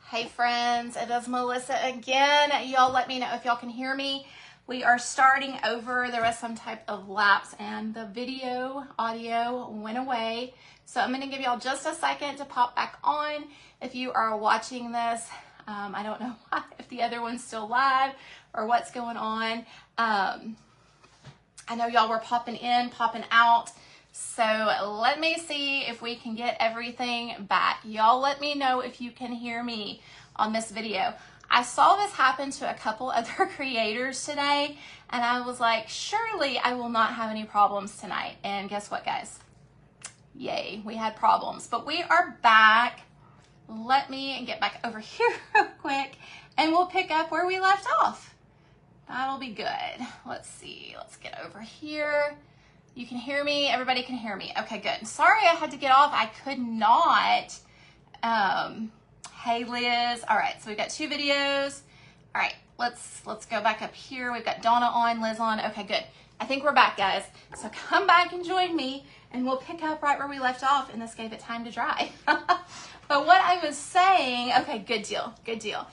Hey friends, it is Melissa again. Y'all let me know if y'all can hear me. We are starting over. There was some type of lapse and the video audio went away. So I'm gonna give y'all just a second to pop back on. If you are watching this, I don't know if the other one's still live or what's going on. I know y'all were popping in, popping out. So let me see if we can get everything back. Y'all let me know if you can hear me on this video. I saw this happen to a couple other creators today, and I was like, surely I will not have any problems tonight. And guess what, guys? Yay, we had problems, but we are back. Let me get back over here real quick, and we'll pick up where we left off. That'll be good. Let's see, let's get over here. You can hear me, everybody can hear me. Okay, good. Sorry I had to get off, I could not. Hey Liz, all right, so we've got two videos. All right, let's go back up here. We've got Donna on, Liz on, okay, good. I think we're back, guys. So come back and join me, and we'll pick up right where we left off, and this gave it time to dry. But what I was saying, okay, good deal, good deal.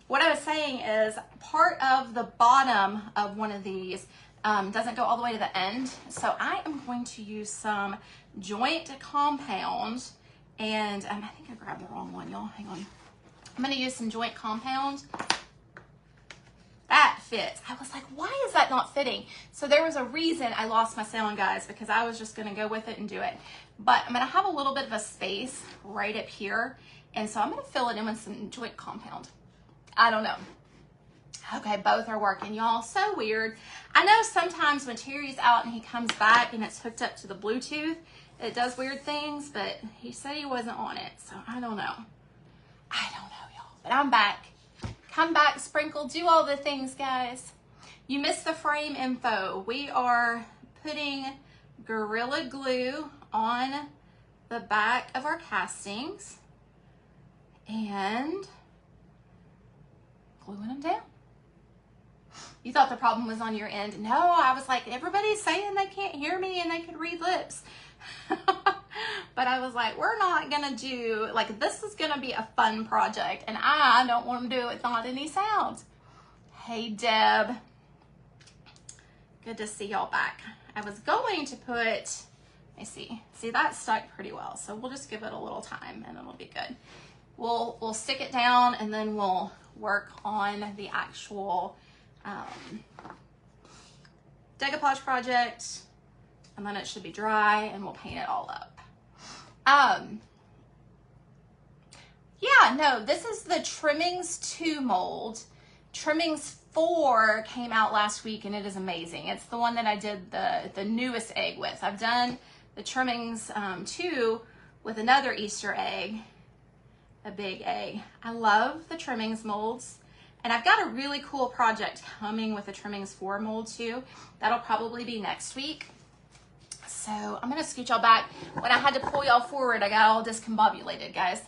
What I was saying is part of the bottom of one of these doesn't go all the way to the end. So I am going to use some joint compound, and I think I grabbed the wrong one, y'all, hang on. I'm gonna use some joint compound. That fits. I was like, why is that not fitting? So there was a reason I lost my sound, guys, because I was just gonna go with it and do it. But I'm gonna have a little bit of a space right up here, and so I'm gonna fill it in with some joint compound. I don't know. Okay, both are working, y'all. So weird. I know sometimes when Terry's out and he comes back and it's hooked up to the Bluetooth, it does weird things, but he said he wasn't on it, so I don't know. I don't know, y'all, but I'm back. Come back, sprinkle, do all the things, guys. You missed the frame info. We are putting Gorilla Glue on the back of our castings and gluing them down. You thought the problem was on your end. No, I was like, everybody's saying they can't hear me and they could read lips. But I was like, we're not gonna do, like, this is gonna be a fun project, and I don't want to do it with not any sound. Hey, Deb. Good to see y'all back. I was going to put, let me see. See, that stuck pretty well, so we'll just give it a little time and it'll be good. We'll stick it down and then we'll work on the actual decoupage project, and then it should be dry and we'll paint it all up. Yeah, no, this is the Trimmings 2 mold. Trimmings 4 came out last week and it is amazing. It's the one that I did the newest egg with. I've done the Trimmings 2 with another Easter egg, a big egg. I love the Trimmings molds. And I've got a really cool project coming with the Trimmings 4 mold too. That'll probably be next week. So I'm gonna scoot y'all back. When I had to pull y'all forward, I got all discombobulated, guys.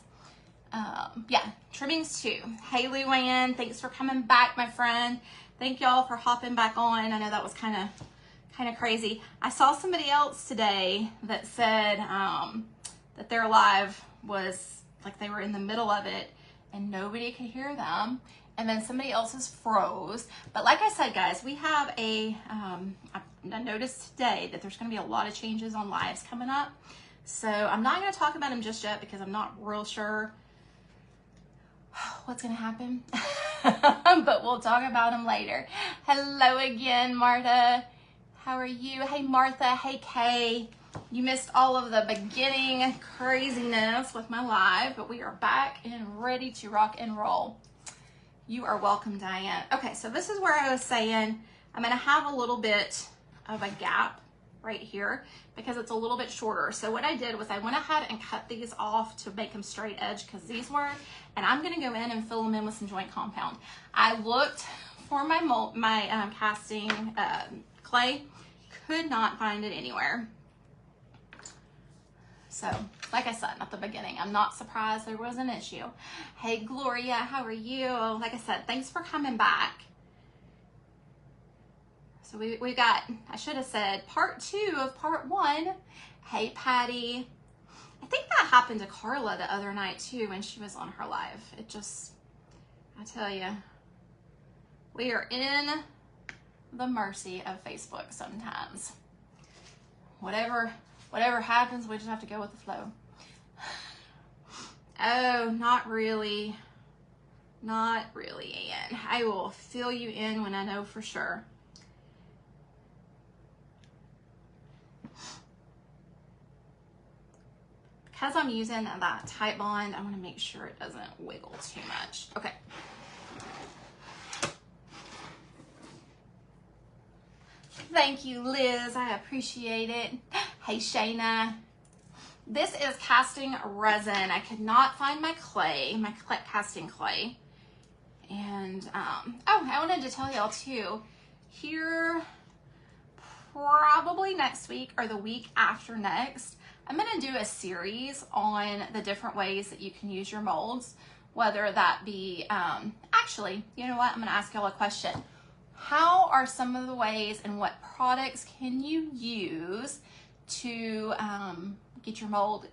Yeah, Trimmings 2. Hey Luann, thanks for coming back, my friend. Thank y'all for hopping back on. I know that was kind of crazy. I saw somebody else today that said that their live was like they were in the middle of it and nobody could hear them. And then somebody else's froze. But like I said, guys, we have I noticed today that there's going to be a lot of changes on lives coming up. So I'm not going to talk about them just yet because I'm not real sure what's going to happen. But we'll talk about them later. Hello again, Marta. How are you? Hey, Martha. Hey, Kay. You missed all of the beginning craziness with my live, but we are back and ready to rock and roll. You are welcome, Diane. Okay, so this is where I was saying I'm gonna have a little bit of a gap right here because it's a little bit shorter. So what I did was I went ahead and cut these off to make them straight edge because these weren't, and I'm gonna go in and fill them in with some joint compound. I looked for my mold, my casting clay, could not find it anywhere. So, like I said at the beginning, I'm not surprised there was an issue. Hey, Gloria, how are you? Like I said, thanks for coming back. So we got, I should have said part 2 of part 1. Hey, Patty. I think that happened to Carla the other night too when she was on her live. It just, I tell you, we are in the mercy of Facebook sometimes. Whatever happens, we just have to go with the flow. Oh, not really. Not really, Ann. I will fill you in when I know for sure. Because I'm using that tight bond, I want to make sure it doesn't wiggle too much. Okay. Thank you, Liz. I appreciate it. Hey, Shayna. This is casting resin. I could not find my clay, my casting clay. And, oh, I wanted to tell y'all too, here, probably next week or the week after next, I'm going to do a series on the different ways that you can use your molds, whether that be, actually, you know what, I'm going to ask y'all a question. How are some of the ways and what products can you use to get your mold,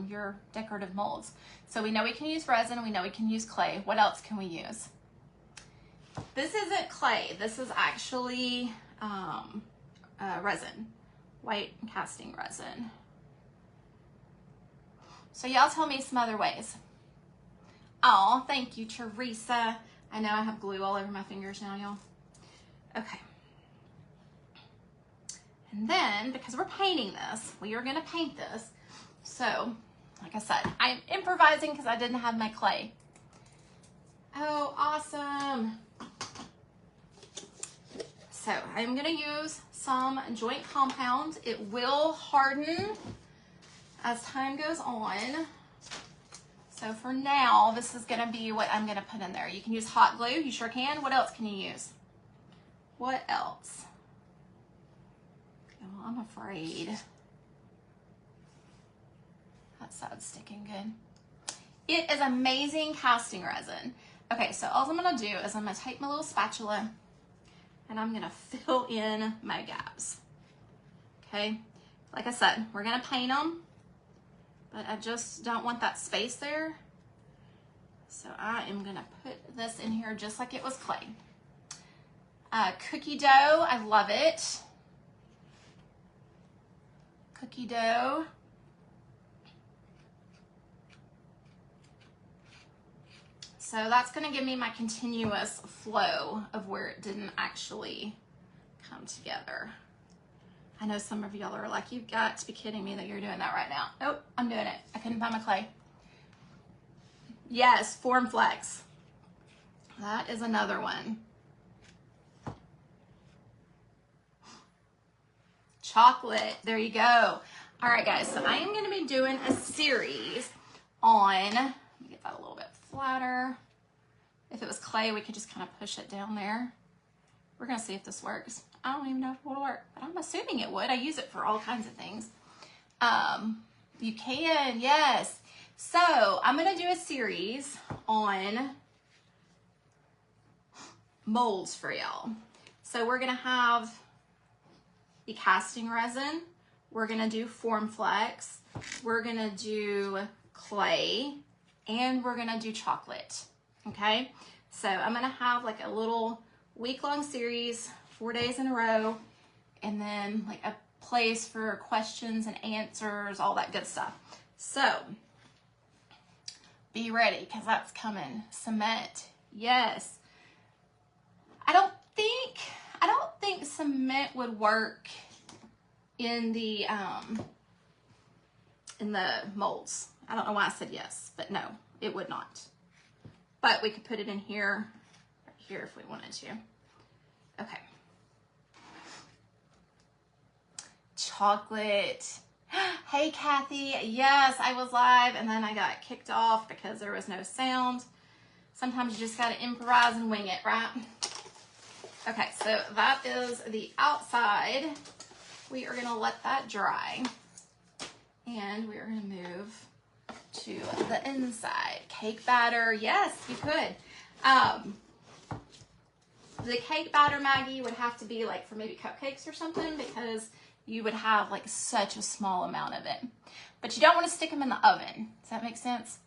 your decorative molds? So we know we can use resin, we know we can use clay. What else can we use? This isn't clay, this is actually resin, white casting resin. So y'all tell me some other ways. Oh, thank you, Teresa. I know I have glue all over my fingers now, y'all. Okay. And then, because we're painting this, we are gonna paint this. So, like I said, I'm improvising because I didn't have my clay. Oh, awesome. So, I'm gonna use some joint compound. It will harden as time goes on. So for now, this is gonna be what I'm gonna put in there. You can use hot glue, you sure can. What else can you use? What else? Oh, I'm afraid. That side's sticking good. It is amazing casting resin. Okay, so all I'm gonna do is I'm gonna take my little spatula and I'm gonna fill in my gaps. Okay, like I said, we're gonna paint them, but I just don't want that space there. So I am gonna put this in here just like it was clay. Cookie dough, I love it. Cookie dough. So that's gonna give me my continuous flow of where it didn't actually come together. I know some of y'all are like, you've got to be kidding me that you're doing that right now. Nope, I'm doing it. I couldn't find my clay. Yes, Form Flex. That is another one. Chocolate, there you go. All right, guys, so I am gonna be doing a series on, let me get that a little bit flatter. If it was clay, we could just kind of push it down there. We're gonna see if this works. I don't even know if it will work, but I'm assuming it would. I use it for all kinds of things. You can, yes. So I'm gonna do a series on molds for y'all. So we're gonna have the casting resin, we're gonna do Form Flex, we're gonna do clay, and we're gonna do chocolate, okay? So I'm gonna have like a little week-long series, 4 days in a row, and then like a place for questions and answers, all that good stuff. So be ready, because that's coming. Cement, yes. I don't think cement would work in the molds. I don't know why I said yes, but no, it would not. But we could put it in here, right here if we wanted to. Okay. Chocolate. Hey, Kathy. Yes, I was live and then I got kicked off because there was no sound. Sometimes you just got to improvise and wing it, right? Okay, so that is the outside. We are going to let that dry. And we are going to move to the inside. Cake batter. Yes, you could. The cake batter, Maggie, would have to be like for maybe cupcakes or something, because you would have like such a small amount of it. But you don't want to stick them in the oven. Does that make sense?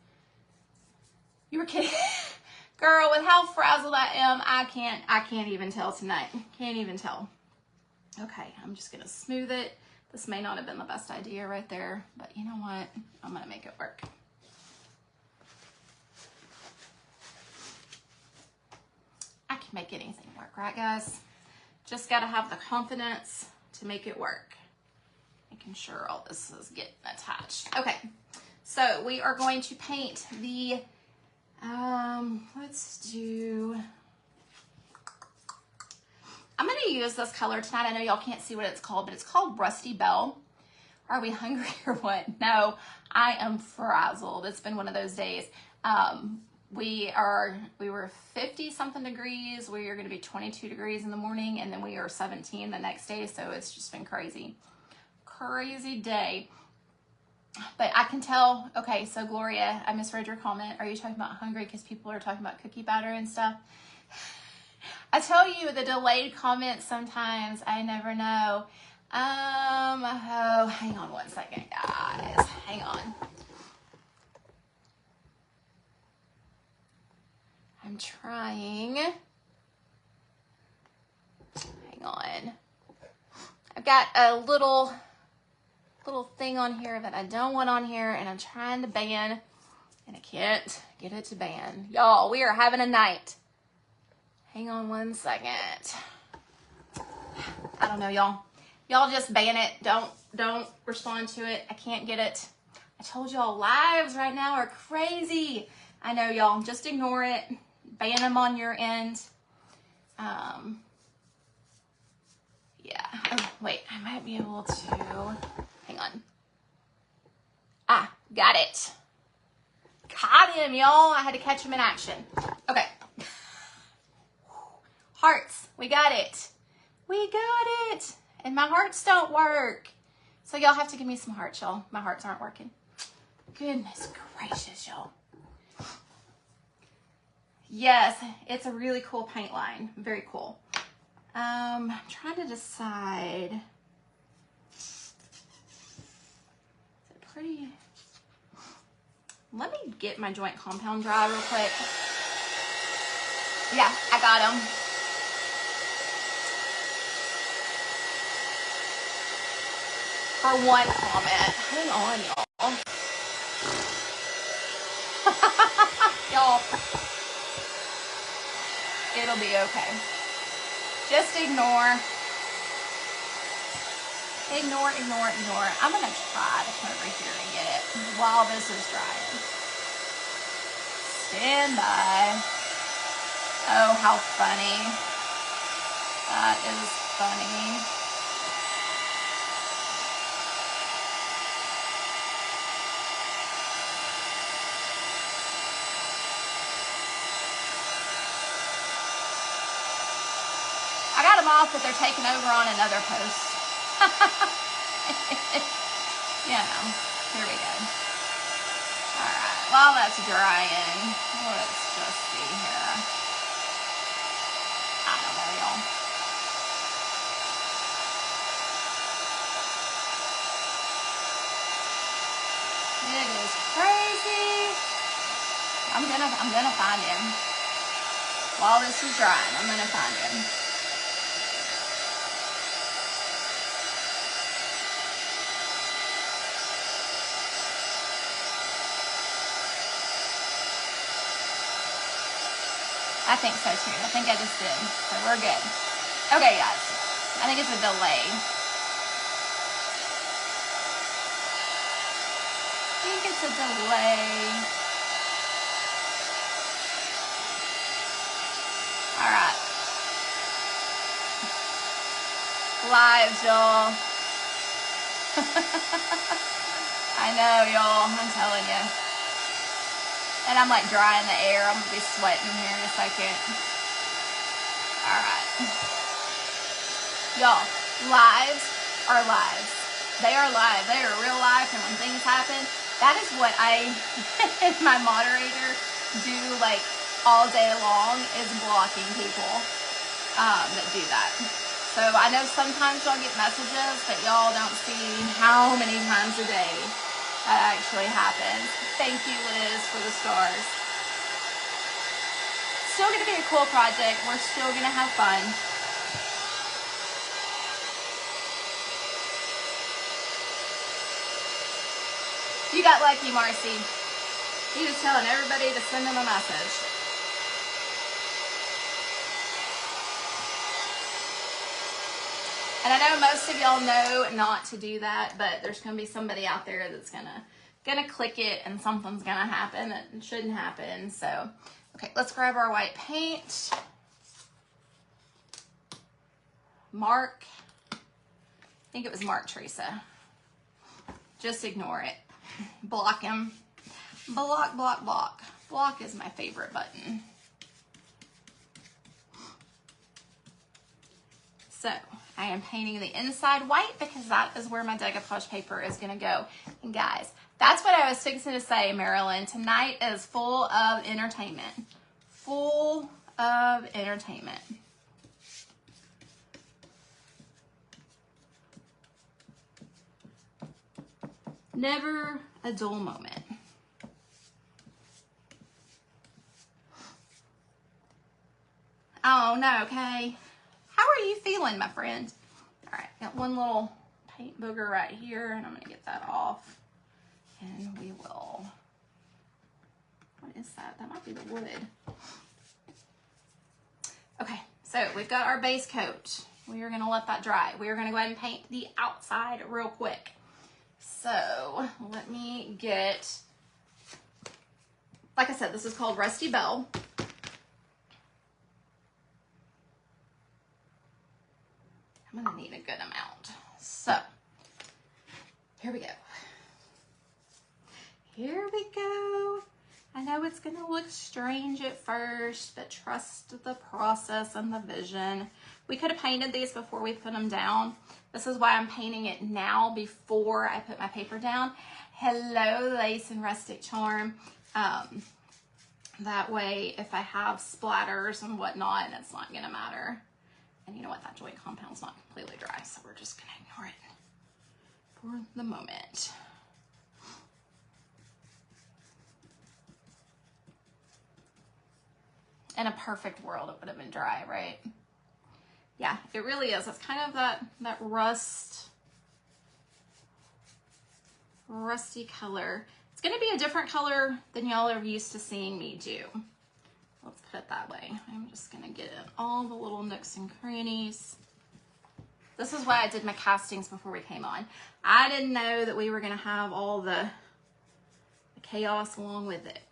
You were kidding. Girl, with how frazzled I am, I can't even tell tonight. Can't even tell. Okay, I'm just gonna smooth it. This may not have been the best idea right there, but you know what? I'm gonna make it work. I can make anything work, right guys? Just gotta have the confidence to make it work. Making sure all this is getting attached. Okay, so we are going to paint the, I'm gonna use this color tonight. I know y'all can't see what it's called, but it's called Rusty Bell. Are we hungry or what? No, I am frazzled. It's been one of those days. We were 50 something degrees. We are going to be 22 degrees in the morning, and then we are 17 the next day. So it's just been crazy day. But I can tell. Okay, so Gloria, I misread your comment. Are you talking about hungry because people are talking about cookie batter and stuff? I tell you, the delayed comments sometimes, I never know. Oh, hang on one second, guys. Hang on. I'm trying. Hang on. I've got a little thing on here that I don't want on here, and I'm trying to ban, and I can't get it to ban. Y'all, we are having a night. Hang on one second. I don't know, y'all. Y'all just ban it. Don't respond to it. I can't get it. I told y'all lives right now are crazy. I know, y'all. Just ignore it. Ban them on your end. Yeah. Oh, wait. I might be able to. Hang on. Ah, got it. Caught him, y'all. I had to catch him in action. Okay. Hearts. We got it. We got it. And my hearts don't work. So y'all have to give me some hearts, y'all. My hearts aren't working. Goodness gracious, y'all. Yes, it's a really cool paint line. Very cool. I'm trying to decide. Is it pretty? Let me get my joint compound dry real quick. Yeah, I got them. For one comment. Hang on, y'all. Y'all. It'll be okay. Just ignore. Ignore. I'm going to try to come over here and get it while this is drying. Stand by. Oh, how funny. That is funny. I got them off, but they're taking over on another post. You know, here we go. All right, while that's drying, let's just see here. I don't know, y'all. It is crazy. I'm gonna find him. While this is drying, I'm gonna find him. I think so too. I think I just did. So we're good. Okay, guys. I think it's a delay. I think it's a delay. All right. Lives, y'all. I know, y'all. I'm telling you. And I'm like drying the air. I'm gonna be sweating here in a second. All right. Y'all, lives are lives. They are live. They are real life. And when things happen, that is what I and my moderator do like all day long, is blocking people that do that. So I know sometimes y'all get messages, but y'all don't see how many times a day that actually happens. Thank you, Liz, for the stars. Still gonna be a cool project. We're still gonna have fun. You got lucky, Marcy. He was telling everybody to send him a message. And I know most of y'all know not to do that, but there's going to be somebody out there that's gonna click it and something's going to happen that shouldn't happen. So, okay, let's grab our white paint. Mark. I think it was Mark Teresa. Just ignore it. Block him. Block, block, block. Block is my favorite button. So I am painting the inside white because that is where my decoupage paper is going to go. And guys, that's what I was fixing to say, Marilyn. Tonight is full of entertainment. Full of entertainment. Never a dull moment. Oh no, okay. How are you feeling, my friend? All right, got one little paint booger right here, and I'm gonna get that off. And we will, what is that? That might be the wood. Okay, so we've got our base coat. We are gonna let that dry. We are gonna go ahead and paint the outside real quick. So let me get, like I said, this is called Rusty Bell. I'm gonna need a good amount. So here we go. Here we go. I know it's gonna look strange at first, but trust the process and the vision. We could have painted these before we put them down. This is why I'm painting it now before I put my paper down. Hello, Lace and Rustic Charm. That way, if I have splatters and whatnot, it's not gonna matter. And you know what, that joint compound's not completely dry, so we're just gonna ignore it for the moment. In a perfect world, it would have been dry, right? Yeah, it really is. It's kind of that rusty color. It's gonna be a different color than y'all are used to seeing me do. Let's put it that way. I'm just gonna get in all the little nooks and crannies. This is why I did my castings before we came on. I didn't know that we were gonna have all the chaos along with it.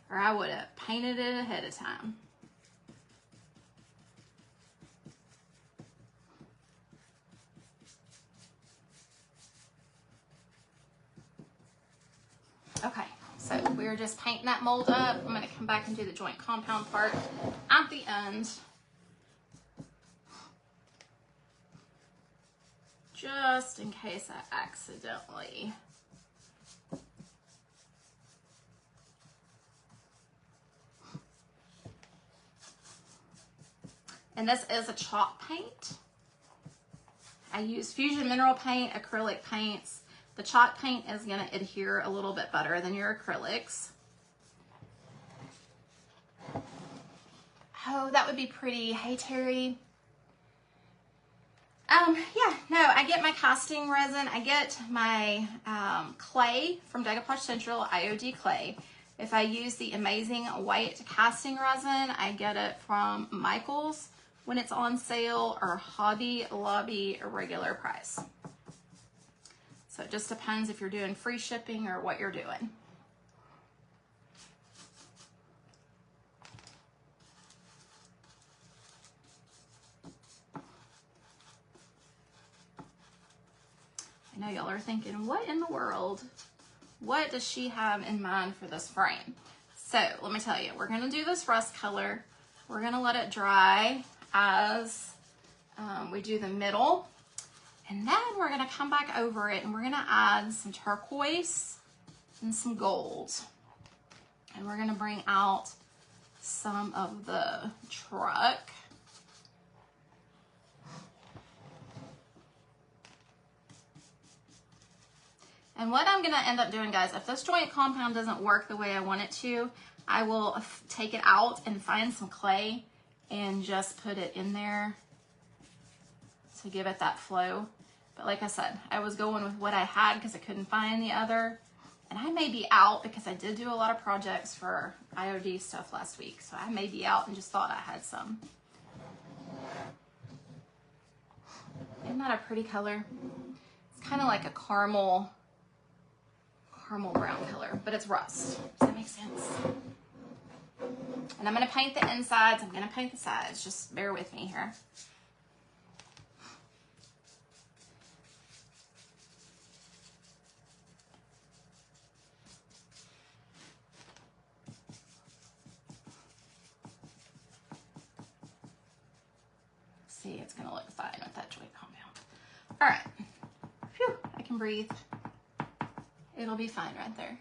Or I would have painted it ahead of time. Okay, so we're just painting that mold up. I'm gonna come back and do the joint compound part at the end. Just in case I accidentally and this is a chalk paint. I use Fusion Mineral Paint, acrylic paints. The chalk paint is going to adhere a little bit better than your acrylics. Oh, that would be pretty. Hey, Terry. Yeah, no, I get my casting resin. I get my clay from Decoupage Central, IOD clay. If I use the amazing white casting resin, I get it from Michael's when it's on sale, or Hobby Lobby regular price. So it just depends if you're doing free shipping or what you're doing. I know y'all are thinking, what in the world? What does she have in mind for this frame? So let me tell you, we're gonna do this rust color. We're gonna let it dry as we do the middle. And then we're gonna come back over it and we're gonna add some turquoise and some gold. And we're gonna bring out some of the truck. And what I'm gonna end up doing, guys, if this joint compound doesn't work the way I want it to, I will take it out and find some clay and just put it in there to give it that flow. But like I said, I was going with what I had because I couldn't find the other. And I may be out because I did do a lot of projects for IOD stuff last week. So I may be out and just thought I had some. Isn't that a pretty color? It's kind of like a caramel brown color, but it's rust. Does that make sense? And I'm going to paint the insides. I'm going to paint the sides. Just bear with me here. See, it's going to look fine with that joint compound. All right. Phew, I can breathe. It'll be fine right there.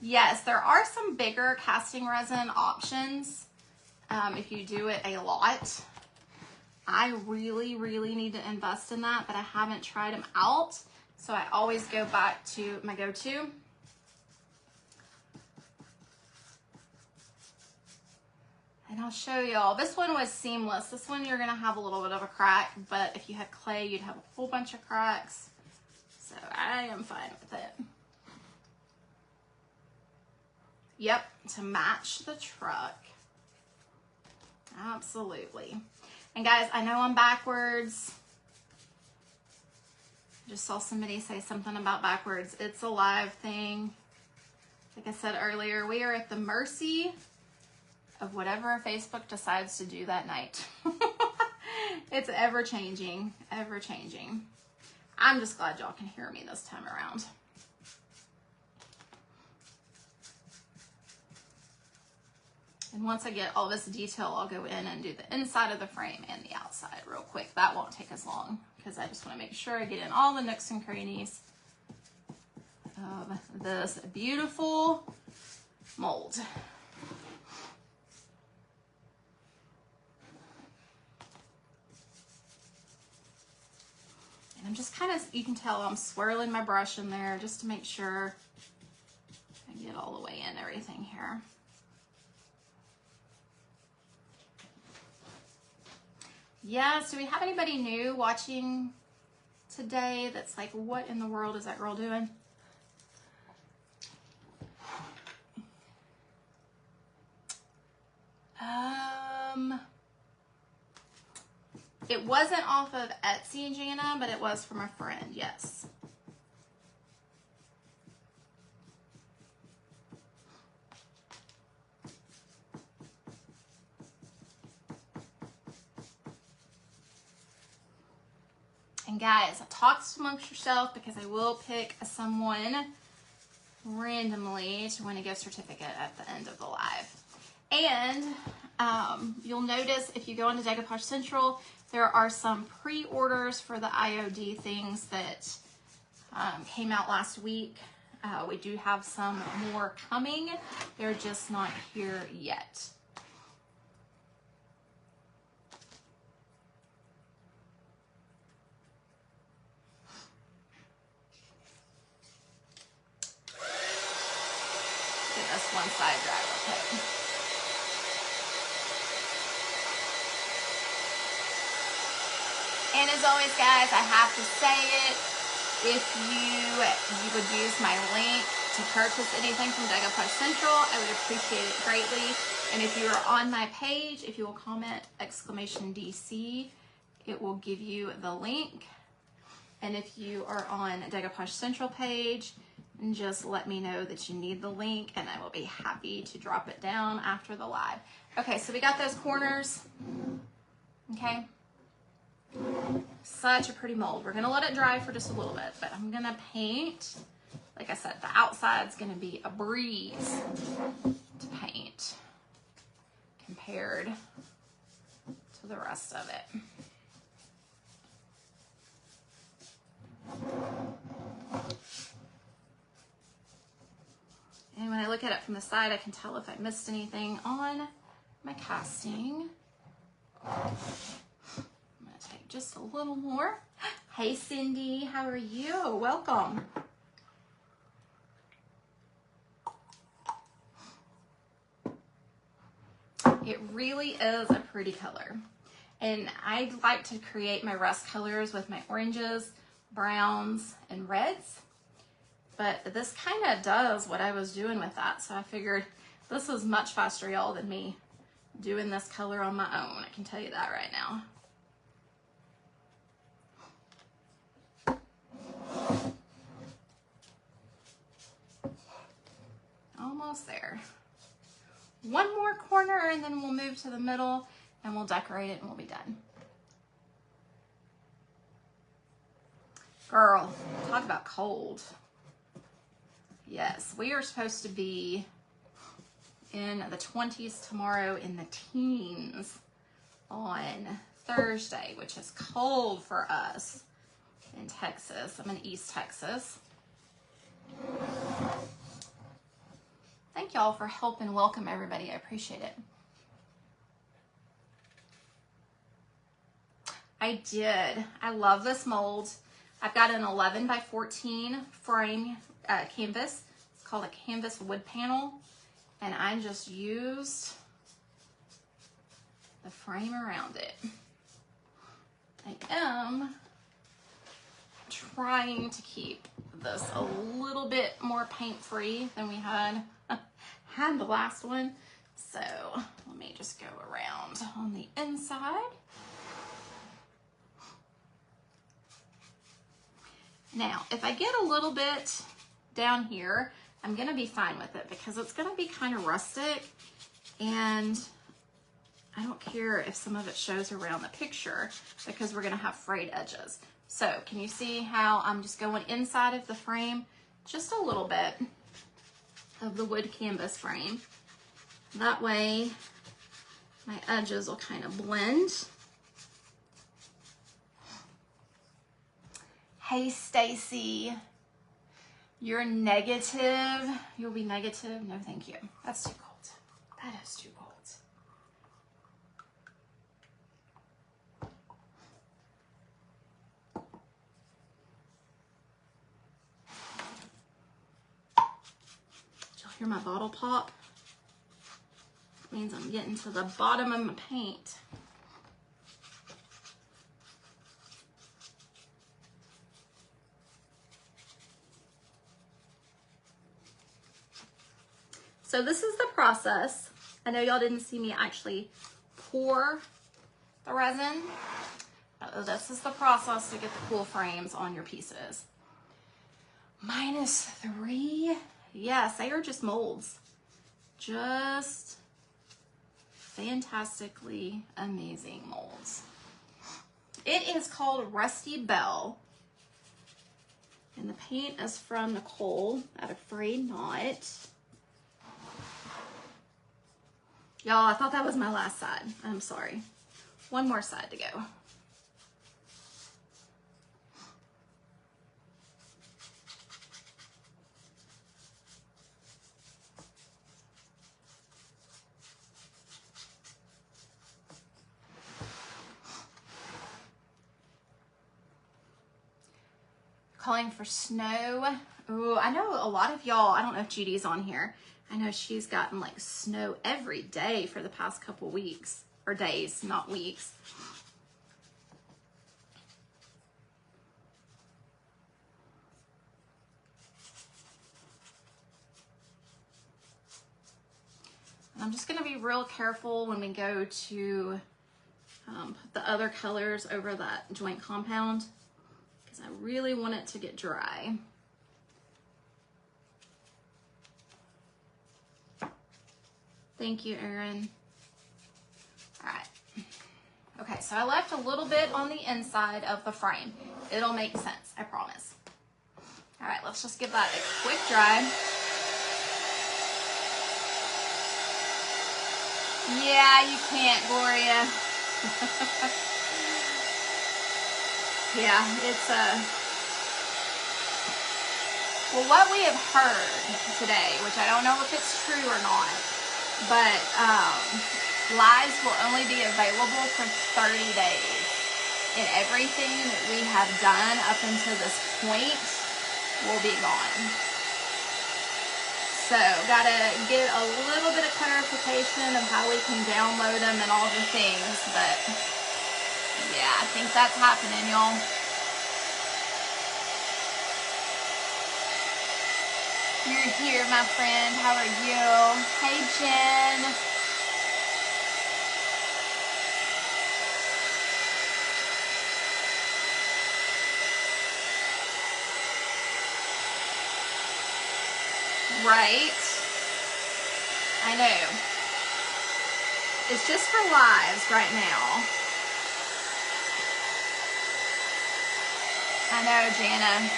Yes, there are some bigger casting resin options if you do it a lot. I really, really need to invest in that, but I haven't tried them out. So I always go back to my go-to. And I'll show y'all. This one was seamless. This one you're gonna have a little bit of a crack, but if you had clay, you'd have a whole bunch of cracks. So I am fine with it. Yep, to match the truck. Absolutely. And guys, I know I'm backwards. Just saw somebody say something about backwards. It's a live thing. Like I said earlier, we are at the mercy of whatever Facebook decides to do that night. It's ever changing, ever changing. I'm just glad y'all can hear me this time around. And once I get all this detail, I'll go in and do the inside of the frame and the outside real quick. That won't take as long because I just want to make sure I get in all the nooks and crannies of this beautiful mold. And I'm just kind of, you can tell I'm swirling my brush in there just to make sure I get all the way in everything here. Yes, do we have anybody new watching today that's like, what in the world is that girl doing? It wasn't off of Etsy, Jana, but it was from a friend, yes. And guys, talk amongst yourself because I will pick someone randomly to win a gift certificate at the end of the live. And you'll notice if you go into Decoupage Central, there are some pre-orders for the IOD things that came out last week. We do have some more coming. They're just not here yet. Get this one side dry real quick. And as always, guys, I have to say it, if you would use my link to purchase anything from Decoupage Central, I would appreciate it greatly. And if you are on my page, if you will comment !DC, it will give you the link. And if you are on Decoupage Central page, just let me know that you need the link and I will be happy to drop it down after the live. Okay, so we got those corners, okay? Such a pretty mold. We're gonna let it dry for just a little bit, but I'm gonna paint. Like I said, the outside's gonna be a breeze to paint compared to the rest of it. And when I look at it from the side, I can tell if I missed anything on my casting. I'm gonna take just a little more. Hey Cindy, how are you? Welcome. It really is a pretty color. And I like to create my rust colors with my oranges, browns, and reds. But this kind of does what I was doing with that. So I figured this was much faster, y'all, than me doing this color on my own. I can tell you that right now. Almost there. One more corner and then we'll move to the middle and we'll decorate it and we'll be done. Girl, talk about cold. Yes, we are supposed to be in the 20s tomorrow, in the teens on Thursday, which is cold for us in Texas. I'm in East Texas. Thank y'all for helping welcome everybody. I appreciate it. I did. I love this mold. I've got an 11 by 14 frame canvas. It's called a canvas wood panel. And I just used the frame around it. I am trying to keep this a little bit more paint free than we had the last one. So let me just go around on the inside. Now, if I get a little bit down here, I'm gonna be fine with it because it's gonna be kind of rustic and I don't care if some of it shows around the picture because we're gonna have frayed edges. So can you see how I'm just going inside of the frame, just a little bit of the wood canvas frame. That way my edges will kind of blend. Hey Stacy, you're negative. You'll be negative. No, thank you. That's too cold. That is too cold. Did y'all hear my bottle pop? That means I'm getting to the bottom of my paint. So this is the process. I know y'all didn't see me actually pour the resin. This is the process to get the cool frames on your pieces. -3. Yes, they are just molds. Just fantastically amazing molds. It is called Rusty Bell. And the paint is from Nicole at Afraid Not. Y'all, I thought that was my last side. I'm sorry. One more side to go. Calling for snow. Ooh, I know a lot of y'all, I don't know if Judy's on here. I know she's gotten like snow every day for the past couple weeks, or days, not weeks. I'm just gonna be real careful when we go to put the other colors over that joint compound because I really want it to get dry. Thank you, Erin. All right. Okay, so I left a little bit on the inside of the frame. It'll make sense, I promise. All right, let's just give that a quick dry. Yeah, you can't, Gloria. Yeah, it's well, what we have heard today, which I don't know if it's true or not, but lives will only be available for 30 days. and everything that we have done up until this point will be gone. So gotta get a little bit of clarification of how we can download them and all the things, but yeah, I think that's happening, y'all. You're here, my friend. How are you? Hey, Jen. Right? I know. It's just for lives right now. I know, Jana.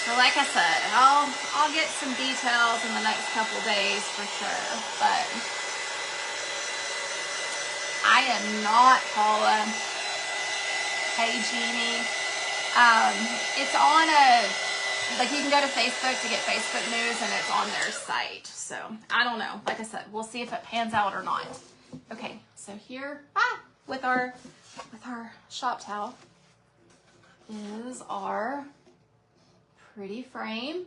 So like I said, I'll get some details in the next couple days for sure, but I am not Paula. Hey, Jeannie. It's on like you can go to Facebook to get Facebook news and it's on their site. So I don't know. Like I said, we'll see if it pans out or not. Okay, so here with our shop towel is our pretty frame,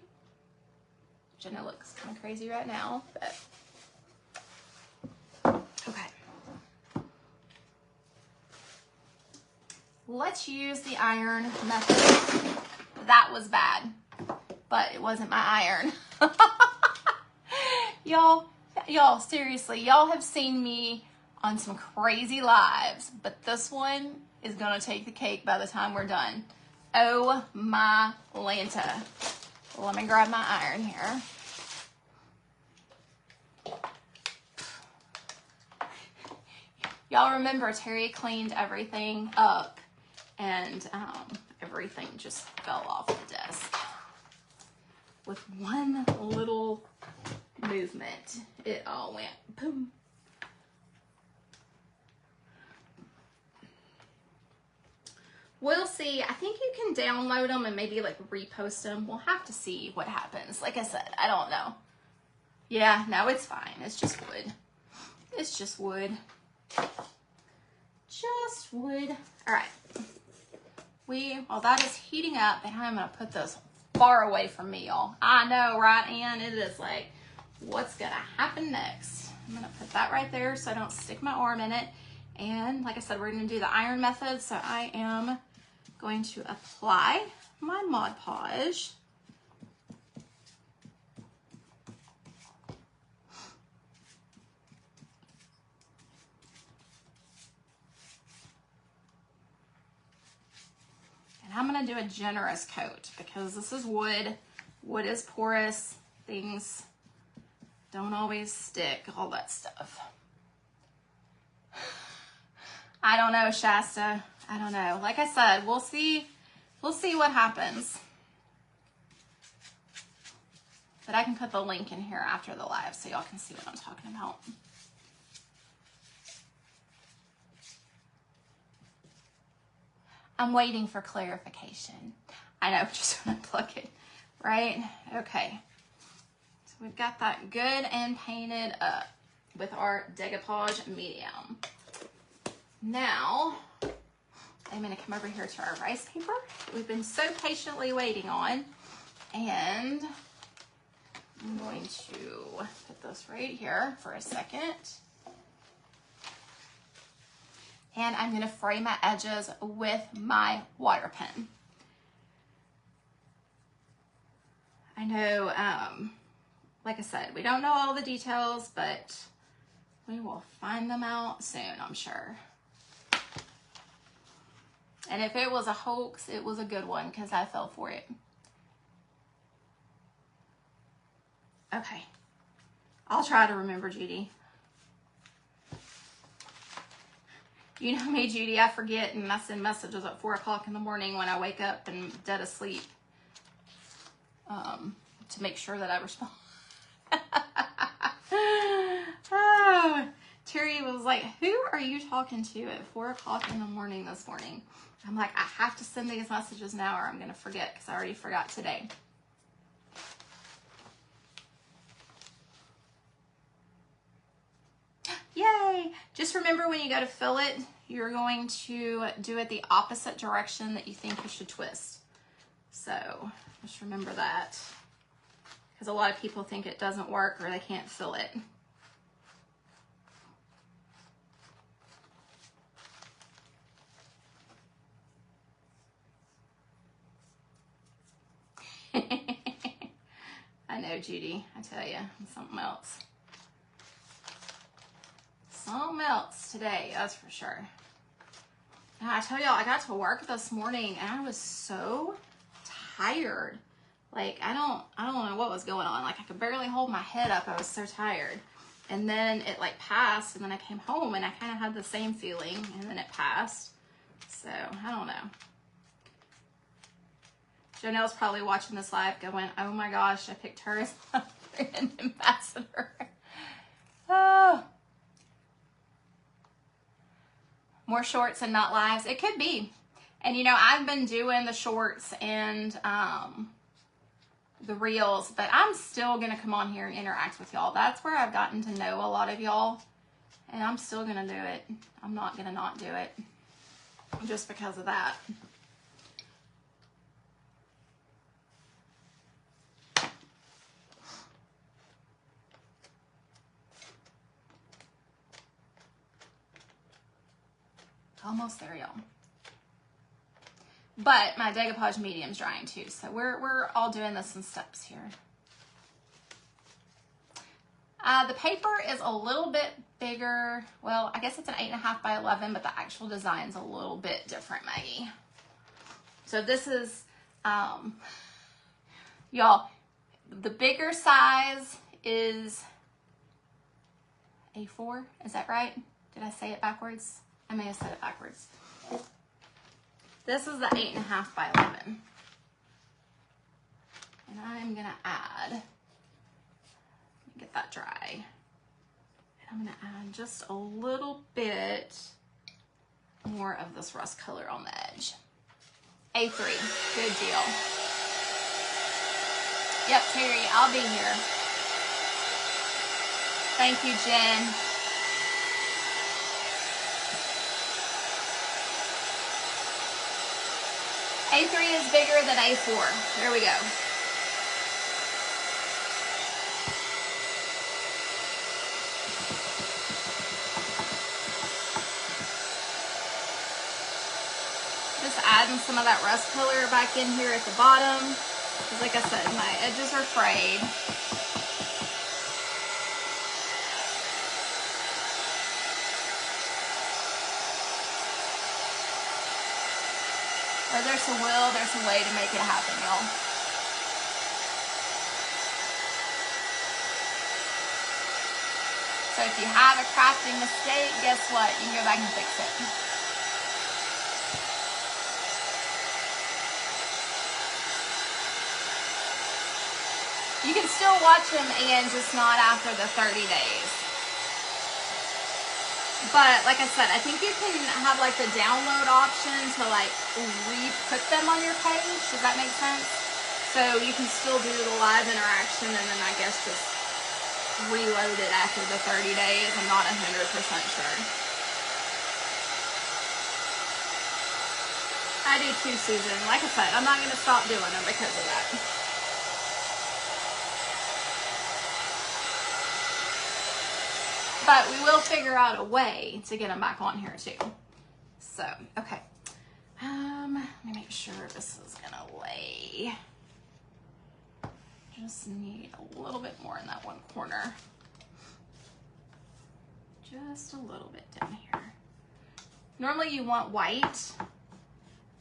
which I know looks kind of crazy right now, but okay. Let's use the iron method. That was bad, but it wasn't my iron. Y'all, seriously, y'all have seen me on some crazy lives, but this one is gonna take the cake by the time we're done. Oh my Lanta. Let me grab my iron here. Y'all remember Terry cleaned everything up and everything just fell off the desk. With one little movement, it all went boom. We'll see. I think you can download them and maybe like repost them. We'll have to see what happens. Like I said, I don't know. Yeah, no, it's fine. It's just wood. It's just wood. Just wood. All right. While that is heating up, and I'm going to put this far away from me, y'all. I know, right, Ann? It is like, what's going to happen next? I'm going to put that right there so I don't stick my arm in it. And like I said, we're going to do the iron method. So I am going to apply my Mod Podge. And I'm going to do a generous coat because this is wood. Wood is porous. Things don't always stick, all that stuff. I don't know, Shasta. I don't know. Like I said, we'll see what happens. But I can put the link in here after the live so y'all can see what I'm talking about. I'm waiting for clarification. I know, just want to plug it, right? Okay. So we've got that good and painted up with our Decoupage medium. Now, I'm going to come over here to our rice paper that we've been so patiently waiting on. And I'm going to put this right here for a second. And I'm going to fray my edges with my water pen. I know, like I said, we don't know all the details, but we will find them out soon, I'm sure. And if it was a hoax, it was a good one because I fell for it. Okay. I'll try to remember, Judy. You know me, Judy, I forget and I send messages at 4 o'clock in the morning when I wake up and dead asleep to make sure that I respond. Oh, Terry was like, who are you talking to at 4 o'clock in the morning this morning? I'm like, I have to send these messages now or I'm going to forget because I already forgot today. Just remember when you go to fill it, you're going to do it the opposite direction that you think you should twist. So just remember that, because a lot of people think it doesn't work or they can't fill it. I know, Judy, I tell you, something else. Something else today, that's for sure. And I tell y'all, I got to work this morning and I was so tired. Like, I don't know what was going on. Like, I could barely hold my head up. I was so tired. And then it like passed, and then I came home and I kind of had the same feeling, and then it passed. So, I don't know. Jonelle's probably watching this live going, oh my gosh, I picked her as my brand ambassador. Oh. More shorts and not lives. It could be. And you know, I've been doing the shorts and the reels, but I'm still going to come on here and interact with y'all. That's where I've gotten to know a lot of y'all, and I'm still going to do it. I'm not going to not do it just because of that. Almost there, y'all. But my decoupage medium's drying too, so we're all doing this in steps here. The paper is a little bit bigger. Well, I guess it's an 8.5 by 11, but the actual design's a little bit different, Maggie. So this is, y'all, the bigger size is A4. Is that right? Did I say it backwards? I may have said it backwards. This is the 8.5 by 11. And I'm gonna add, let me get that dry. And I'm gonna add just a little bit more of this rust color on the edge. A3, good deal. Yep, Terry, I'll be here. Thank you, Jen. A3 is bigger than A4. There we go. Just adding some of that rust color back in here at the bottom. Because like I said, my edges are frayed. Where there's a will, there's a way to make it happen, y'all. So if you have a crafting mistake, guess what? You can go back and fix it. You can still watch them and just not after the 30 days. But like I said, I think you can have like the download option to like re-put them on your page. Does that make sense? So you can still do the live interaction and then I guess just reload it after the 30 days. I'm not 100% sure. I do too, Susan. Like I said, I'm not going to stop doing them because of that. But we will figure out a way to get them back on here too. So, okay. Let me make sure this is gonna lay. Just need a little bit more in that one corner. Just a little bit down here. Normally you want white,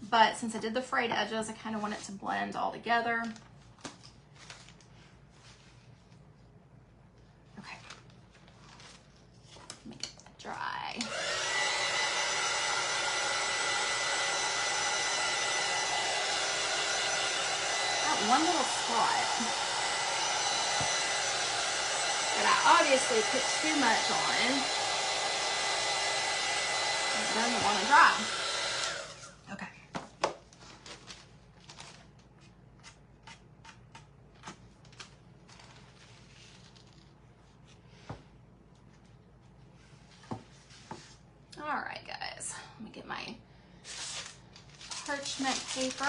but since I did the frayed edges, I kind of want it to blend all together. Dry. That one little spot that I obviously put too much on. It doesn't want to dry. Okay. All right, guys, let me get my parchment paper.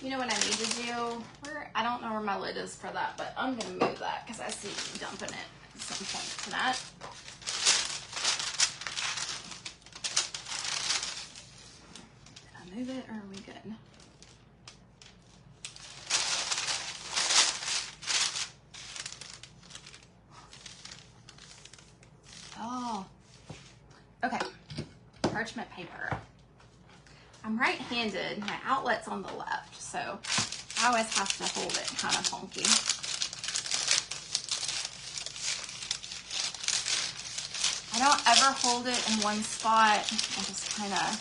You know what I need to do? I don't know where my lid is for that, but I'm gonna move that because I see you dumping it at some point for that. Did I move it or are we good? Oh, okay. Parchment paper. I'm right-handed, my outlet's on the left, so I always have to hold it kind of funky. I don't ever hold it in one spot. I just kind of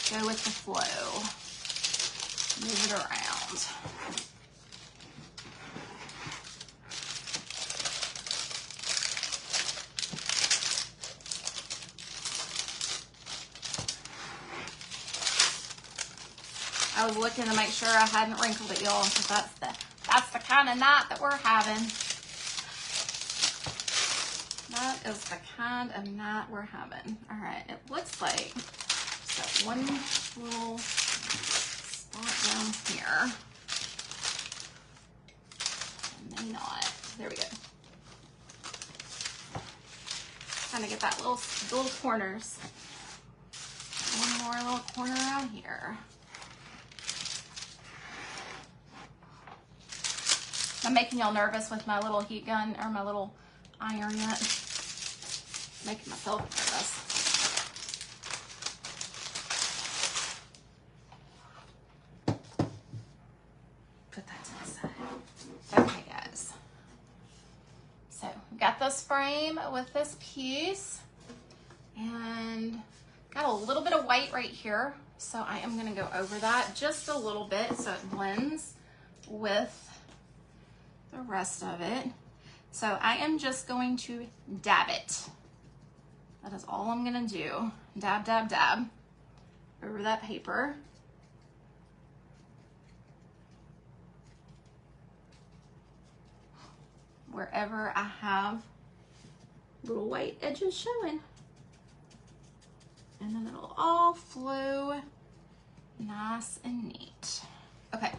go with the flow, move it around. I was looking to make sure I hadn't wrinkled it, y'all, because that's the kind of night that we're having. That is the kind of night we're having. All right, it looks like so one little spot down here. May not. There we go. Trying to get that little corners. One more little corner out here. I'm making y'all nervous with my little heat gun or my little iron yet. Making myself nervous. Put that to the side. Okay, guys. So we've got this frame with this piece and got a little bit of white right here. So I am going to go over that just a little bit so it blends with the rest of it. So I am just going to dab it. That is all I'm gonna do. Dab, dab, dab over that paper. Wherever I have little white edges showing. And then it'll all flow nice and neat. Okay.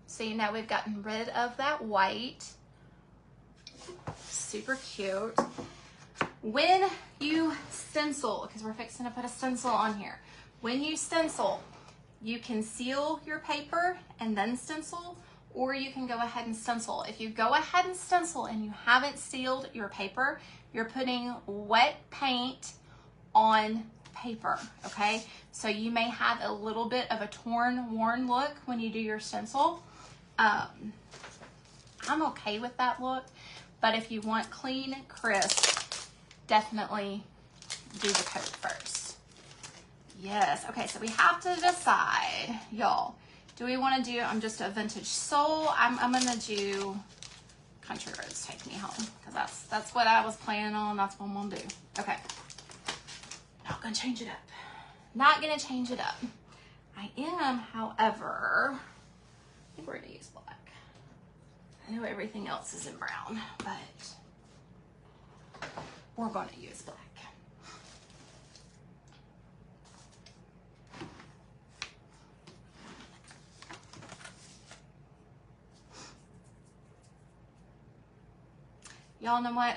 So you know we've gotten rid of that white. Super cute. When you stencil, because we're fixing to put a stencil on here. When you stencil, you can seal your paper and then stencil, or you can go ahead and stencil. If you go ahead and stencil and you haven't sealed your paper, you're putting wet paint on paper, okay? So you may have a little bit of a torn, worn look when you do your stencil. I'm okay with that look, but if you want clean, crisp, definitely do the coat first. Yes, okay, so we have to decide, y'all. Do we want to do, I'm just a vintage soul. I'm gonna do Country Roads Take Me Home, because that's what I was planning on. That's what I'm gonna do. Okay, not gonna change it up. Not gonna change it up. I am, however, I think we're gonna use black. I know everything else is in brown, but we're gonna use black. Y'all know what?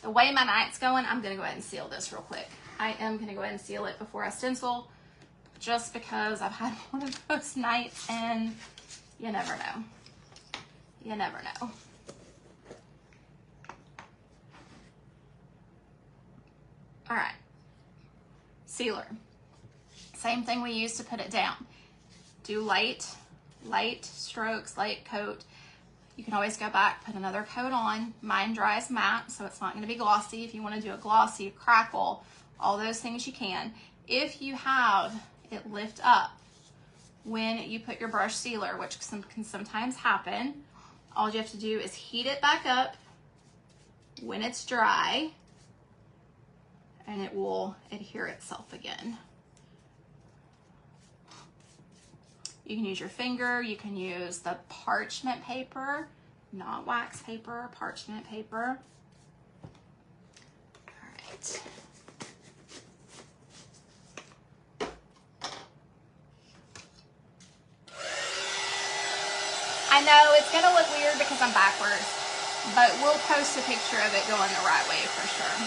The way my night's going, I'm gonna go ahead and seal this real quick. I am gonna go ahead and seal it before I stencil, just because I've had one of those nights and you never know. You never know. All right, sealer. Same thing we used to put it down. Do light strokes, light coat. You can always go back, put another coat on. Mine dries matte, so it's not gonna be glossy. If you wanna do a glossy, a crackle, all those things you can. If you have it lift up when you put your brush sealer, which can sometimes happen, all you have to do is heat it back up when it's dry, and it will adhere itself again. You can use your finger, you can use the parchment paper, not wax paper, parchment paper. All right. I know it's gonna look weird because I'm backwards, but we'll post a picture of it going the right way for sure.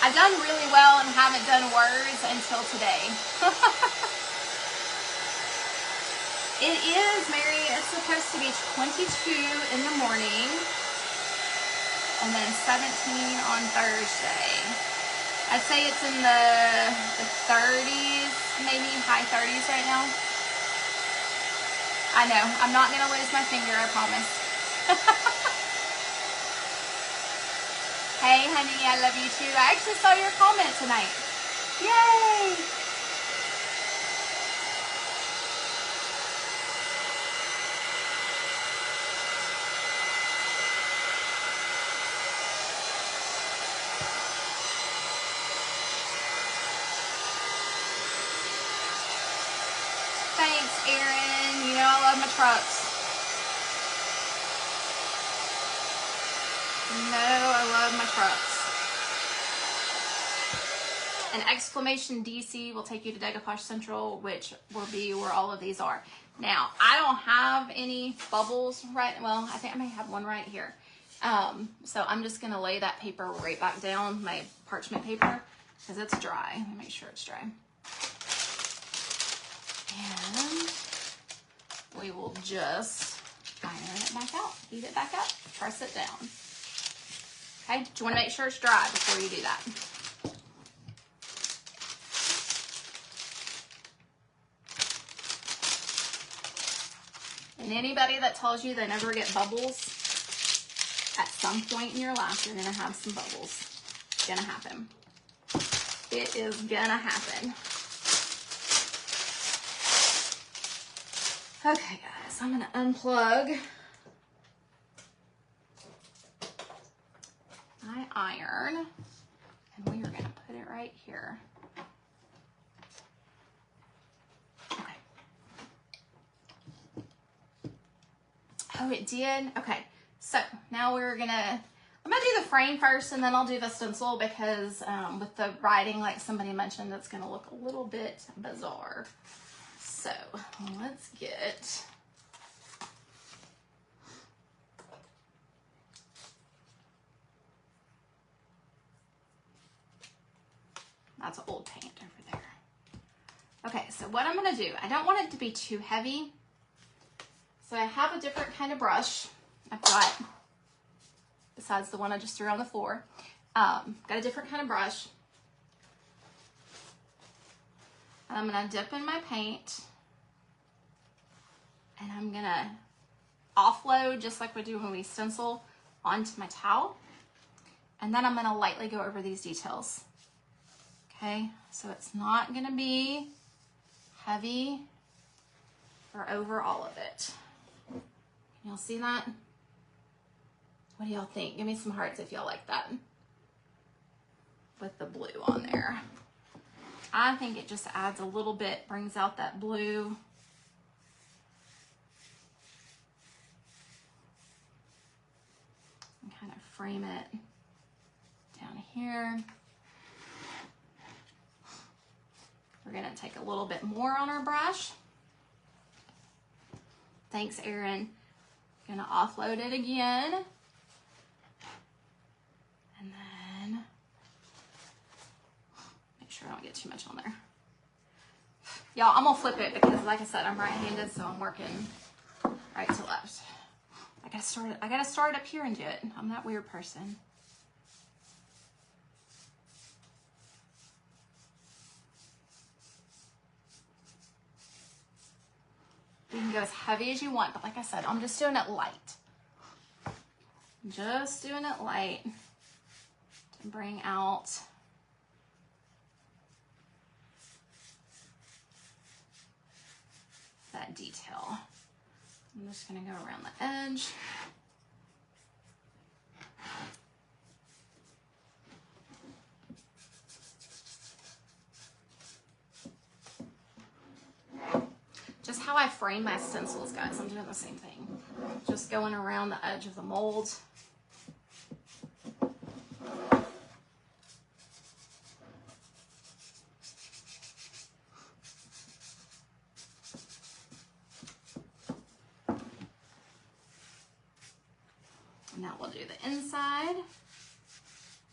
I've done really well and haven't done words until today. It is, Mary, it's supposed to be 22 in the morning and then 17 on Thursday. I'd say it's in the 30s, maybe high 30s right now. I know, I'm not gonna lose my finger, I promise. Hey, honey, I love you too. I actually saw your comment tonight. Yay! Thanks, Erin. You know I love my trucks. You know I love my trucks. An exclamation DC will take you to Decoupage Central, which will be where all of these are. Now, I don't have any bubbles right, well, I think I may have one right here. So I'm just gonna lay that paper right back down, my parchment paper, because it's dry. Let me make sure it's dry. And we will just iron it back out, heat it back up, press it down. Okay, do you want to make sure it's dry before you do that? And anybody that tells you they never get bubbles, at some point in your life, you're going to have some bubbles. It's going to happen. It is going to happen. Okay, guys, I'm going to unplug my iron, and we are going to put it right here. Okay. Oh, it did? Okay, so now I'm going to do the frame first, and then I'll do the stencil because with the writing, like somebody mentioned, it's going to look a little bit bizarre. So let's get that's old paint over there. Okay, so what I'm going to do, I don't want it to be too heavy. So I have a different kind of brush. I've got, besides the one I just threw on the floor, got a different kind of brush. And I'm going to dip in my paint. And I'm going to offload, just like we do when we stencil, onto my towel. And then I'm going to lightly go over these details. Okay, so it's not going to be heavy or over all of it. Y'all see that? What do y'all think? Give me some hearts if y'all like that. With the blue on there. I think it just adds a little bit, brings out that blue. And kind of frame it down here. We're going to take a little bit more on our brush. Thanks, Erin. Going to offload it again. And then make sure I don't get too much on there. Y'all, I'm going to flip it because, like I said, I'm right-handed, so I'm working right to left. I gotta start up here and do it. I'm that weird person. You can go as heavy as you want, but like I said, I'm just doing it light. Just doing it light to bring out that detail. I'm just gonna go around the edge. frame my stencils, guys. I'm doing the same thing. Just going around the edge of the mold. Now we'll do the inside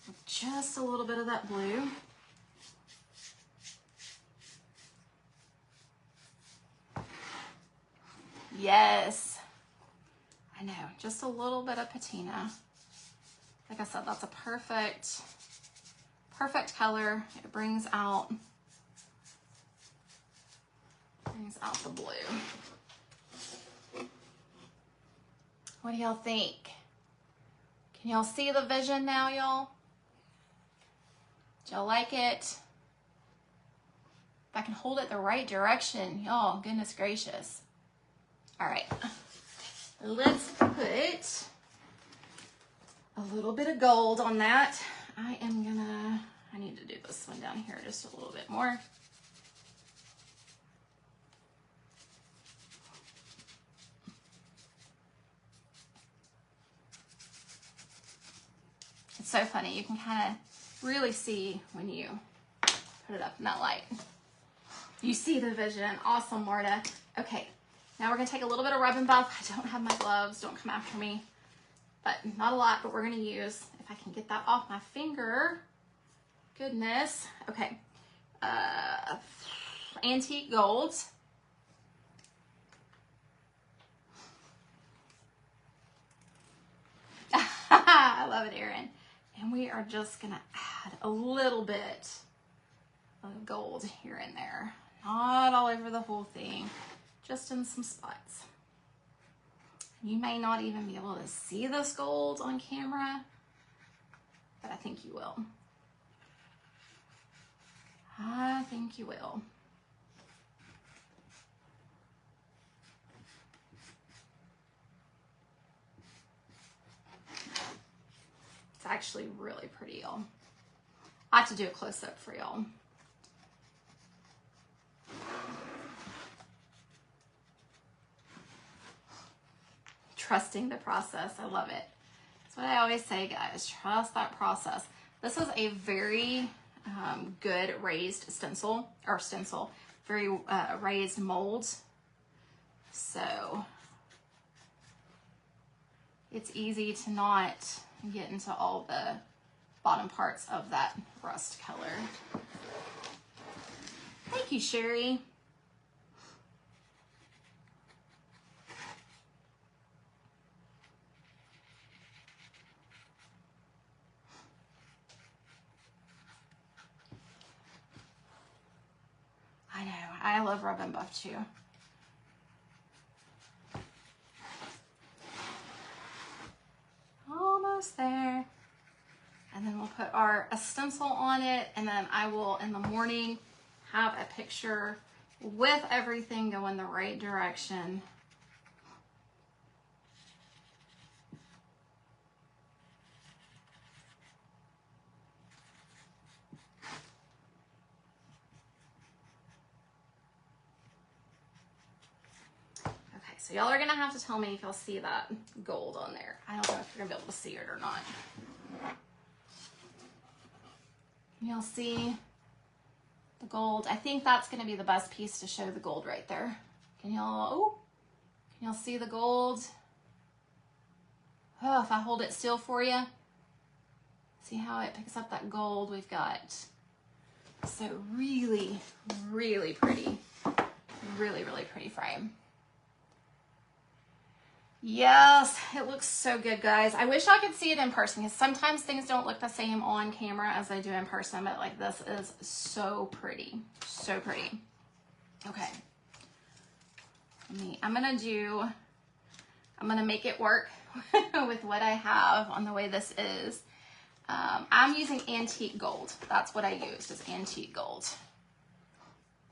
with just a little bit of that blue. Yes, I know, just a little bit of patina. Like I said, that's a perfect color. It brings out the blue. What do y'all think? Can y'all see the vision now, y'all? Do y'all like it? If I can hold it the right direction, y'all, goodness gracious. All right, let's put a little bit of gold on that. I need to do this one down here just a little bit more. It's so funny, you can kind of really see when you put it up in that light. You see the vision. Awesome, Marta. Okay. Now we're gonna take a little bit of rub and buff. I don't have my gloves, don't come after me. But not a lot, but we're gonna use, if I can get that off my finger. Goodness. Okay. Antique gold. I love it, Erin. And we are just gonna add a little bit of gold here and there. Not all over the whole thing. Just in some spots. You may not even be able to see this gold on camera, but I think you will. I think you will. It's actually really pretty, y'all. I have to do a close-up for y'all. Trusting the process. I love it. That's what I always say, guys. Trust that process. This is a very good raised stencil, very raised mold. So it's easy to not get into all the bottom parts of that rust color. Thank you, Sherry. I know, I love rub and buff too. Almost there. And then we'll put a stencil on it, and then I will, in the morning, have a picture with everything going the right direction. So y'all are gonna have to tell me if y'all see that gold on there. I don't know if you're gonna be able to see it or not. Y'all see the gold? I think that's gonna be the best piece to show the gold right there. Can y'all see the gold? Oh, if I hold it still for you. See how it picks up that gold we've got. So really, really pretty. Really, really pretty frame. Yes, it looks so good, guys. I wish I could see it in person because sometimes things don't look the same on camera as they do in person, but like this is so pretty, so pretty. Okay, I'm gonna make it work with what I have on the way this is. I'm using antique gold. That's what I used, is antique gold.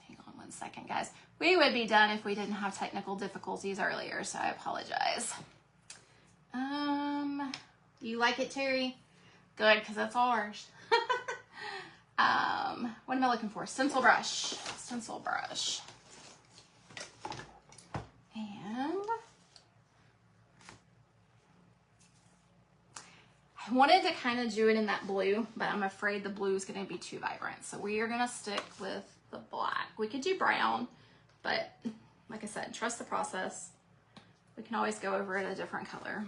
Hang on one second, guys. We would be done if we didn't have technical difficulties earlier, so I apologize. You like it, Terry? Good, because that's ours. What am I looking for? Stencil brush. Stencil brush. I wanted to kind of do it in that blue, but I'm afraid the blue is going to be too vibrant. So we are going to stick with the black. We could do brown, but like I said, trust the process. We can always go over it a different color.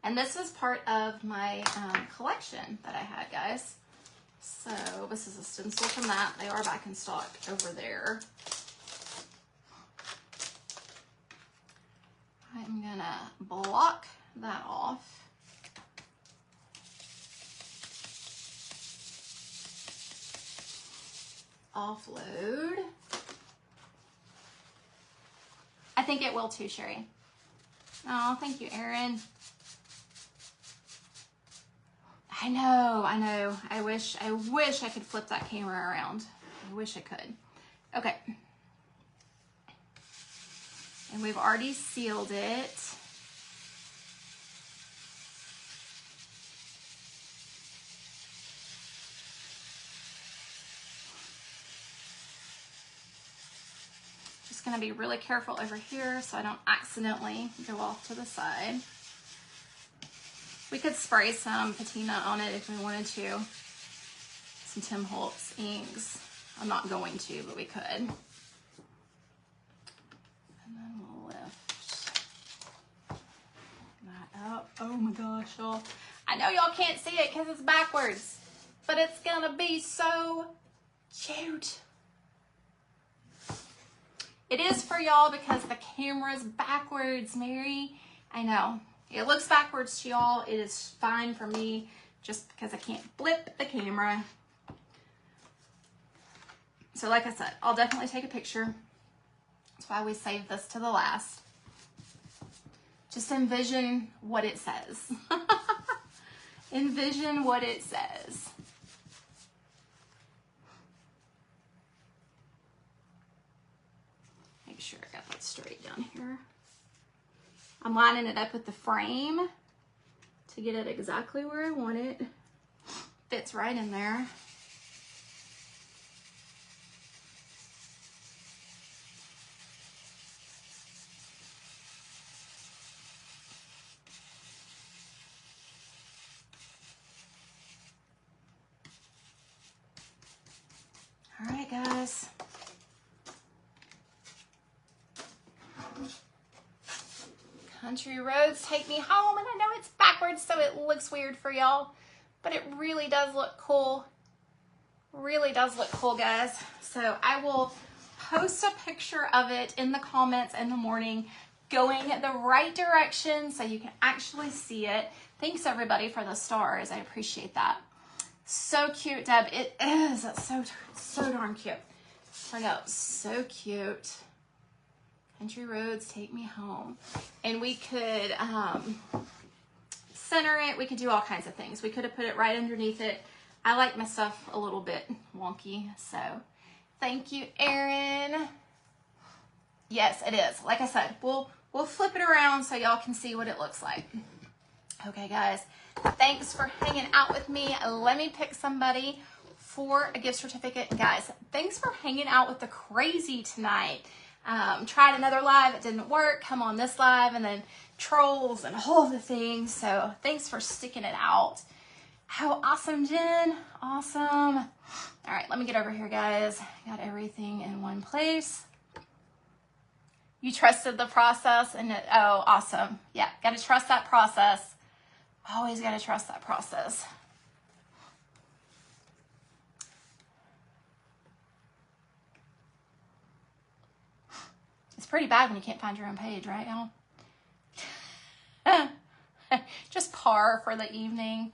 And this is part of my collection that I had, guys. So this is a stencil from that. They are back in stock over there. I'm gonna block that off. Offload. I think it will too, Sherry. Oh, thank you, Erin. I know. I wish I could flip that camera around. I wish I could. Okay. And we've already sealed it. Just gonna be really careful over here so I don't accidentally go off to the side. We could spray some patina on it if we wanted to. Some Tim Holtz inks. I'm not going to, but we could. And then we'll lift that up. Oh my gosh, y'all. I know y'all can't see it because it's backwards, but it's gonna be so cute. It is for y'all because the camera's backwards, Mary. I know. It looks backwards to y'all. It is fine for me just because I can't flip the camera. So like I said, I'll definitely take a picture. That's why we saved this to the last. Just envision what it says. Envision what it says. Make sure I got that straight down here. I'm lining it up with the frame to get it exactly where I want it. Fits right in there. All right, guys. Country roads take me home, and I know it's backwards, so it looks weird for y'all, but it really does look cool. Really does look cool, guys. So I will post a picture of it in the comments in the morning, going the right direction so you can actually see it. Thanks everybody for the stars. I appreciate that. So cute, Deb. It is. It's so darn cute. Turned out so cute. Country roads take me home. And we could center it. We could do all kinds of things. We could have put it right underneath it. I like my stuff a little bit wonky. So thank you, Erin. Yes, it is. Like I said, we'll flip it around so y'all can see what it looks like. Okay, guys. Thanks for hanging out with me. Let me pick somebody for a gift certificate. Guys, thanks for hanging out with the crazy tonight. Tried another live, it didn't work. Come on this live, and then trolls and all the things. So thanks for sticking it out. How awesome, Jen. Awesome. All right, let me get over here, guys. Got everything in one place. You trusted the process, and oh, awesome. Yeah, got to trust that process. Always got to trust that process. It's pretty bad when you can't find your own page, right, y'all? Just par for the evening.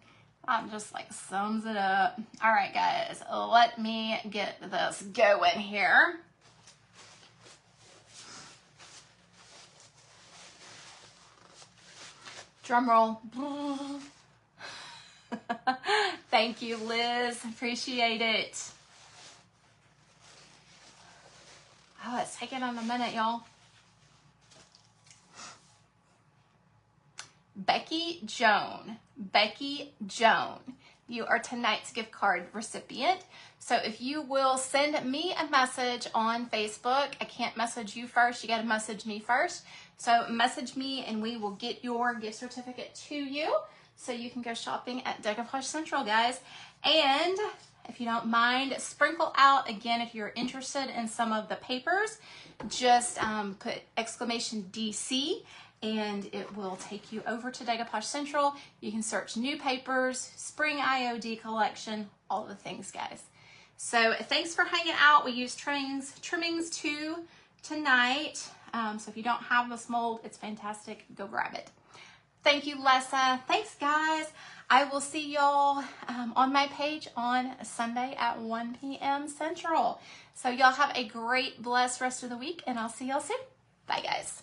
Just like sums it up. All right, guys, let me get this going here. Drum roll. Thank you, Liz. Appreciate it. Oh, it's taking a minute, y'all. Becky Joan. you are tonight's gift card recipient. So if you will send me a message on Facebook, I can't message you first, you got to message me first. So message me and we will get your gift certificate to you so you can go shopping at Decoupage Central, guys. And if you don't mind, sprinkle out, again, if you're interested in some of the papers, just put exclamation DC and it will take you over to Decoupage Central. You can search new papers, spring IOD collection, all the things, guys. So thanks for hanging out. We use trimmings too tonight. So if you don't have this mold, it's fantastic. Go grab it. Thank you, Lessa. Thanks, guys. I will see y'all on my page on Sunday at 1 p.m. Central. So y'all have a great, blessed rest of the week, and I'll see y'all soon. Bye, guys.